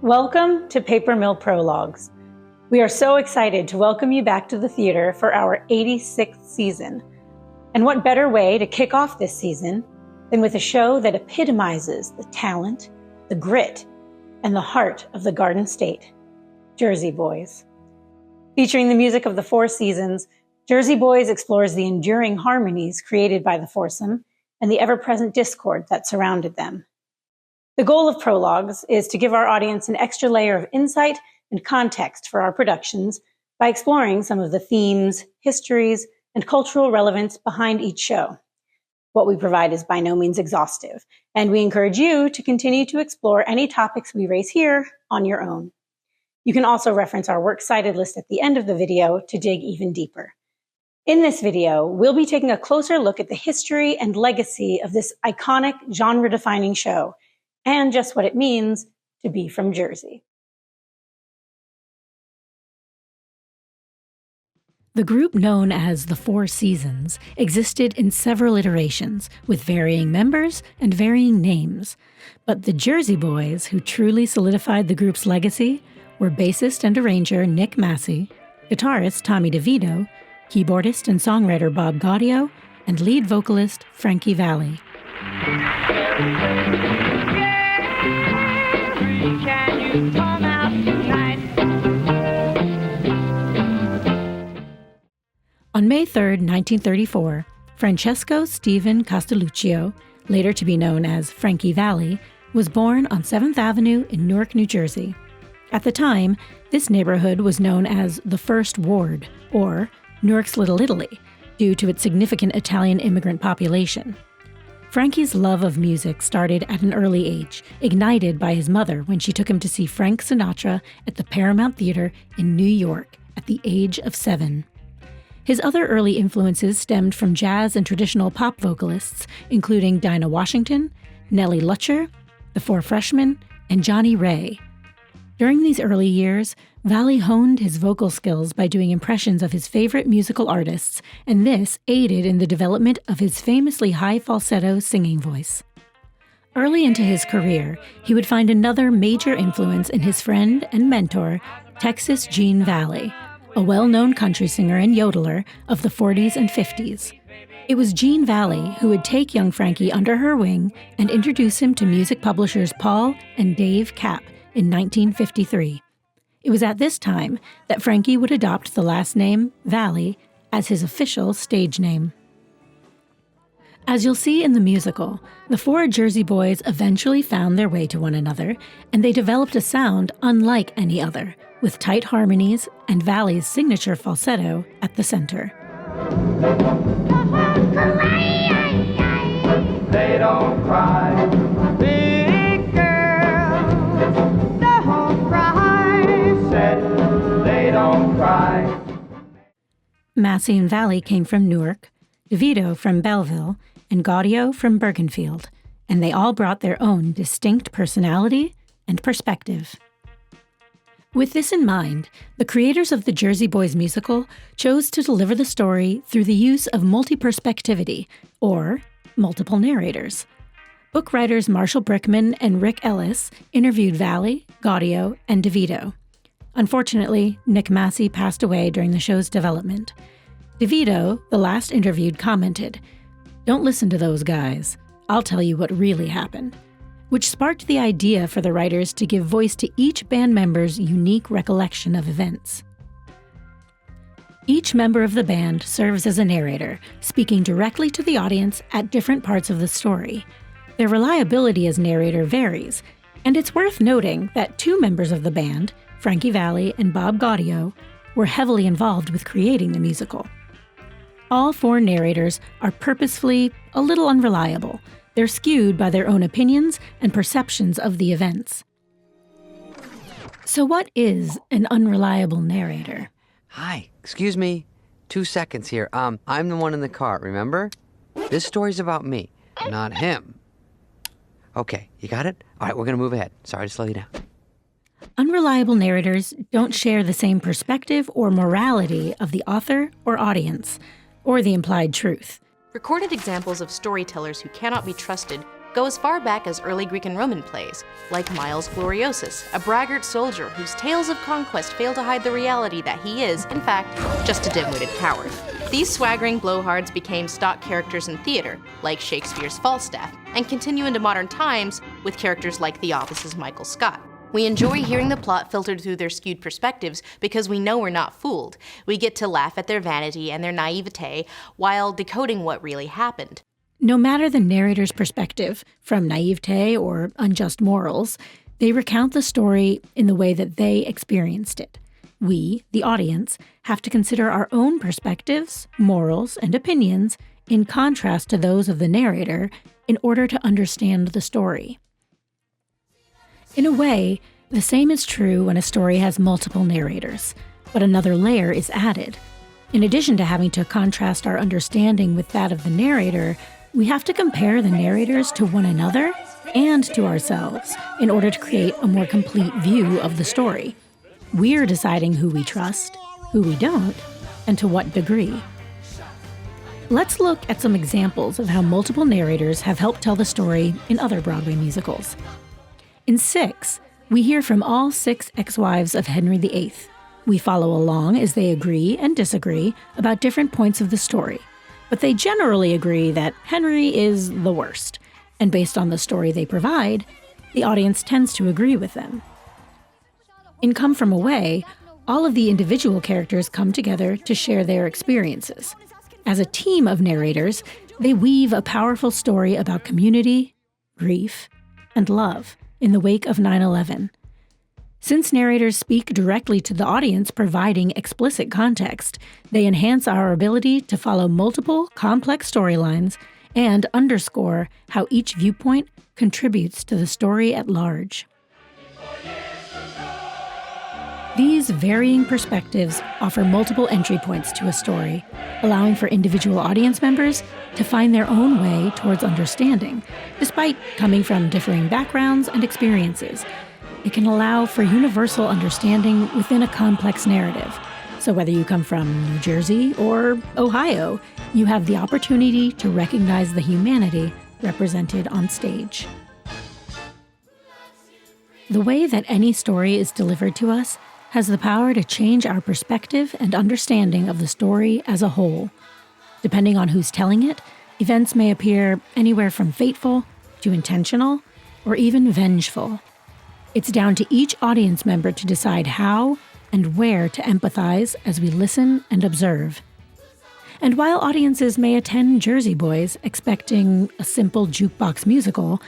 Welcome to Papermill Prologues. We are so excited to welcome you back to the theater for our 86th season. And what better way to kick off this season than with a show that epitomizes the talent, the grit, and the heart of the Garden State, Jersey Boys. Featuring the music of the Four Seasons, Jersey Boys explores the enduring harmonies created by the foursome and the ever-present discord that surrounded them. The goal of Prologues is to give our audience an extra layer of insight and context for our productions by exploring some of the themes, histories, and cultural relevance behind each show. What we provide is by no means exhaustive, and we encourage you to continue to explore any topics we raise here on your own. You can also reference our works cited list at the end of the video to dig even deeper. In this video, we'll be taking a closer look at the history and legacy of this iconic genre-defining show, and just what it means to be from Jersey. The group known as the Four Seasons existed in several iterations, with varying members and varying names. But the Jersey Boys, who truly solidified the group's legacy, were bassist and arranger Nick Massey, guitarist Tommy DeVito, keyboardist and songwriter Bob Gaudio, and lead vocalist Frankie Valli. On May 3, 1934, Francesco Stephen Castelluccio, later to be known as Frankie Valli, was born on 7th Avenue in Newark, New Jersey. At the time, this neighborhood was known as the First Ward, or Newark's Little Italy, due to its significant Italian immigrant population. Frankie's love of music started at an early age, ignited by his mother when she took him to see Frank Sinatra at the Paramount Theater in New York at the age of 7. His other early influences stemmed from jazz and traditional pop vocalists, including Dinah Washington, Nellie Lutcher, the Four Freshmen, and Johnny Ray. During these early years, Valli honed his vocal skills by doing impressions of his favorite musical artists, and this aided in the development of his famously high falsetto singing voice. Early into his career, he would find another major influence in his friend and mentor, Texas Gene Valli, a well-known country singer and yodeler of the 40s and 50s. It was Gene Valli who would take young Frankie under her wing and introduce him to music publishers Paul and Dave Kapp in 1953. It was at this time that Frankie would adopt the last name, Valli, as his official stage name. As you'll see in the musical, the four Jersey Boys eventually found their way to one another, and they developed a sound unlike any other, with tight harmonies and Valli's signature falsetto at the center. They don't cry. Big girls don't cry. Said they don't cry. Massey and Valli came from Newark, DeVito from Belleville, and Gaudio from Bergenfield, and they all brought their own distinct personality and perspective. With this in mind, the creators of the Jersey Boys musical chose to deliver the story through the use of multiperspectivity, or multiple narrators. Book writers Marshall Brickman and Rick Ellis interviewed Valli, Gaudio, and DeVito. Unfortunately, Nick Massey passed away during the show's development. DeVito, the last interviewed, commented, "Don't listen to those guys. I'll tell you what really happened," which sparked the idea for the writers to give voice to each band member's unique recollection of events. Each member of the band serves as a narrator, speaking directly to the audience at different parts of the story. Their reliability as narrator varies, and it's worth noting that two members of the band, Frankie Valli and Bob Gaudio, were heavily involved with creating the musical. All four narrators are purposefully a little unreliable. They're skewed by their own opinions and perceptions of the events. So what is an unreliable narrator? Hi, excuse me. 2 seconds here. I'm the one in the car, remember? This story's about me, not him. Okay, you got it? All right, we're gonna move ahead. Sorry to slow you down. Unreliable narrators don't share the same perspective or morality of the author or audience, or the implied truth. Recorded examples of storytellers who cannot be trusted go as far back as early Greek and Roman plays, like Miles Gloriosus, a braggart soldier whose tales of conquest fail to hide the reality that he is, in fact, just a dim-witted coward. These swaggering blowhards became stock characters in theater, like Shakespeare's Falstaff, and continue into modern times with characters like The Office's Michael Scott. We enjoy hearing the plot filtered through their skewed perspectives because we know we're not fooled. We get to laugh at their vanity and their naivete while decoding what really happened. No matter the narrator's perspective, from naivete or unjust morals, they recount the story in the way that they experienced it. We, the audience, have to consider our own perspectives, morals, and opinions in contrast to those of the narrator in order to understand the story. In a way, the same is true when a story has multiple narrators, but another layer is added. In addition to having to contrast our understanding with that of the narrator, we have to compare the narrators to one another and to ourselves in order to create a more complete view of the story. We're deciding who we trust, who we don't, and to what degree. Let's look at some examples of how multiple narrators have helped tell the story in other Broadway musicals. In Six, we hear from all 6 ex-wives of Henry VIII. We follow along as they agree and disagree about different points of the story, but they generally agree that Henry is the worst, and based on the story they provide, the audience tends to agree with them. In Come From Away, all of the individual characters come together to share their experiences. As a team of narrators, they weave a powerful story about community, grief, and love in the wake of 9/11. Since narrators speak directly to the audience, providing explicit context, they enhance our ability to follow multiple, complex storylines and underscore how each viewpoint contributes to the story at large. These varying perspectives offer multiple entry points to a story, allowing for individual audience members to find their own way towards understanding, despite coming from differing backgrounds and experiences. It can allow for universal understanding within a complex narrative. So whether you come from New Jersey or Ohio, you have the opportunity to recognize the humanity represented on stage. The way that any story is delivered to us has the power to change our perspective and understanding of the story as a whole. Depending on who's telling it, events may appear anywhere from fateful to intentional or even vengeful. It's down to each audience member to decide how and where to empathize as we listen and observe. And while audiences may attend Jersey Boys expecting a simple jukebox musical,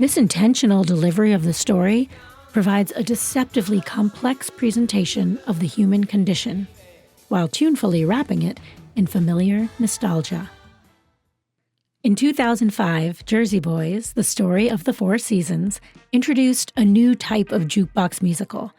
this intentional delivery of the story provides a deceptively complex presentation of the human condition, while tunefully wrapping it in familiar nostalgia. In 2005, Jersey Boys, The Story of the Four Seasons, introduced a new type of jukebox musical,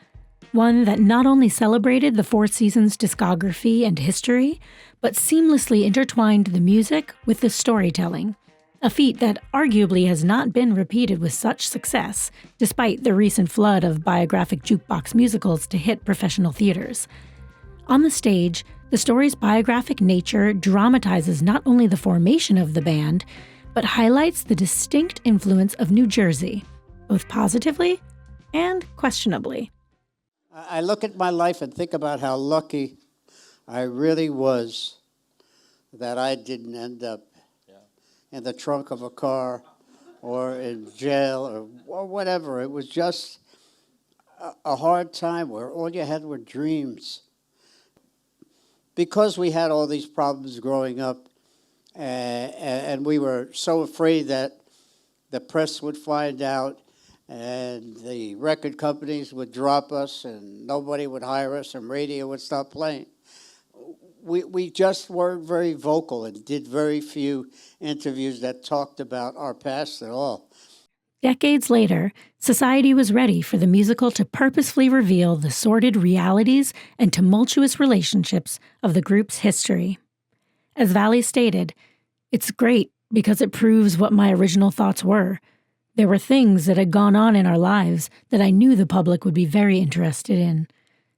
one that not only celebrated the Four Seasons' discography and history, but seamlessly intertwined the music with the storytelling, a feat that arguably has not been repeated with such success, despite the recent flood of biographic jukebox musicals to hit professional theaters. On the stage, the story's biographic nature dramatizes not only the formation of the band, but highlights the distinct influence of New Jersey, both positively and questionably. I look at my life and think about how lucky I really was that I didn't end up in the trunk of a car or in jail or whatever. It was just a hard time where all you had were dreams. Because we had all these problems growing up, and we were so afraid that the press would find out and the record companies would drop us and nobody would hire us and radio would stop playing. We just weren't very vocal and did very few interviews that talked about our past at all. Decades later, society was ready for the musical to purposefully reveal the sordid realities and tumultuous relationships of the group's history. As Valli stated, "It's great because it proves what my original thoughts were. There were things that had gone on in our lives that I knew the public would be very interested in.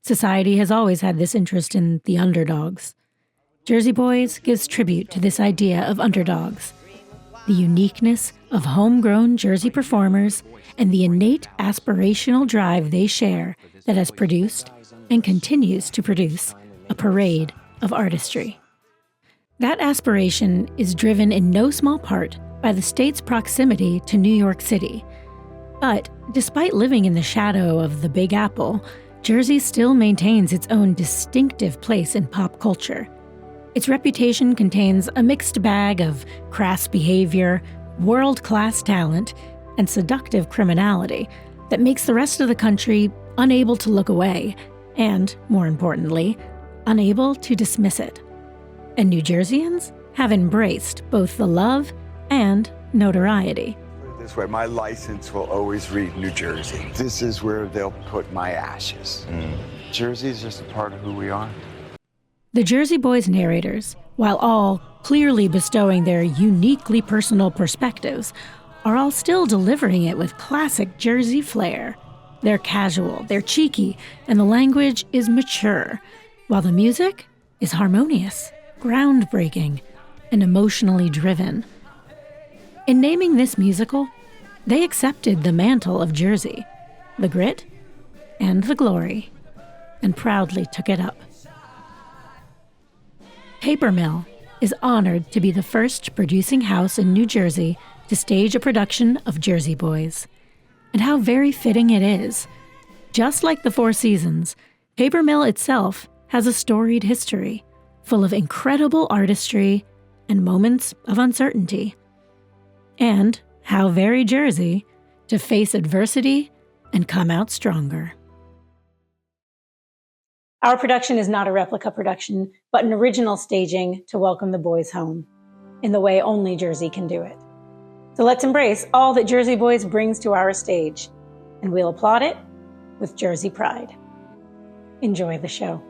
Society has always had this interest in the underdogs." Jersey Boys gives tribute to this idea of underdogs. the uniqueness of homegrown Jersey performers, and the innate aspirational drive they share that has produced and continues to produce a parade of artistry. That aspiration is driven in no small part by the state's proximity to New York City. But despite living in the shadow of the Big Apple, Jersey still maintains its own distinctive place in pop culture. Its reputation contains a mixed bag of crass behavior, world-class talent, and seductive criminality that makes the rest of the country unable to look away and, more importantly, unable to dismiss it. And New Jerseyans have embraced both the love and notoriety. Put it this way, my license will always read New Jersey. This is where they'll put my ashes. Jersey is just a part of who we are. The Jersey Boys narrators, while all clearly bestowing their uniquely personal perspectives, are all still delivering it with classic Jersey flair. They're casual, they're cheeky, and the language is mature, while the music is harmonious, groundbreaking, and emotionally driven. In naming this musical, they accepted the mantle of Jersey, the grit and the glory, and proudly took it up. Papermill is honored to be the first producing house in New Jersey to stage a production of Jersey Boys. And how very fitting it is. Just like the Four Seasons, Papermill itself has a storied history, full of incredible artistry and moments of uncertainty. And how very Jersey to face adversity and come out stronger. Our production is not a replica production, but an original staging to welcome the boys home, in the way only Jersey can do it. So let's embrace all that Jersey Boys brings to our stage, and we'll applaud it with Jersey pride. Enjoy the show.